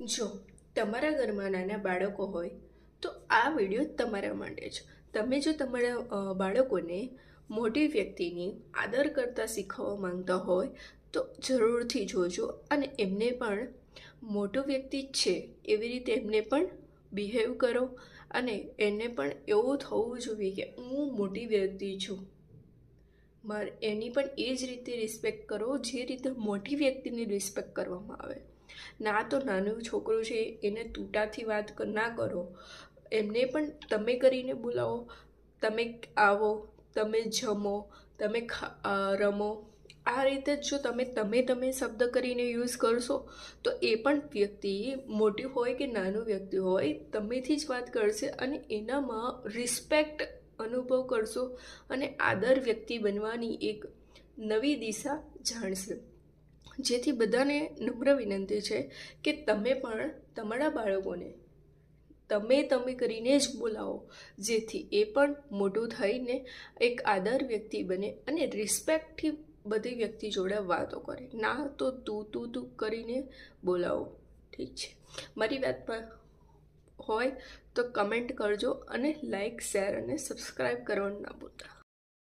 જો તમારા ઘરમાં નાના બાળકો હોય તો આ વિડીયો તમારા માટે છે. તમે જો તમારા બાળકોને મોટી વ્યક્તિની આદર કરતા શીખવવા માંગતા હોય તો જરૂરથી જોજો અને એમને પણ મોટો વ્યક્તિ છે એવી રીતે એમને પણ બિહેવ કરો અને એને પણ એવું થવું જોઈએ કે હું મોટી વ્યક્તિ છું. એની પણ એ જ રીતે રિસ્પેક્ટ કરો જે રીતે મોટી વ્યક્તિની રિસ્પેક્ટ કરવામાં આવે. ના તો નાનું છોકરું છે એને તૂટાથી વાત ના કરો, એમને પણ તમે કરીને બોલાવો. તમે આવો, તમે જમો, તમે રમો. આ રીતે જો તમે શબ્દ કરીને યુઝ કરશો તો એ પણ વ્યક્તિ મોટી હોય કે નાનું વ્યક્તિ હોય તમેથી જ વાત કરશે અને એનામાં રિસ્પેક્ટ અનુભવ કરશો અને આદર વ્યક્તિ બનવાની એક નવી દિશા જાણશે. જેથી બધાને નમ્ર વિનંતી છે કે તમે પણ તમારા બાળકોને તમે કરીને જ બોલાવો, જેથી એ પણ મોટું થઈને એક આદર વ્યક્તિ બને અને રિસ્પેક્ટથી બધી વ્યક્તિ જોડે વાતો કરે, ના તો તું કરીને બોલાવો. ઠીક છે, મારી વાત પર હોય તો કમેન્ટ કરજો અને લાઈક, શેર અને સબસ્ક્રાઈબ કરવાનું ના ભૂલતા.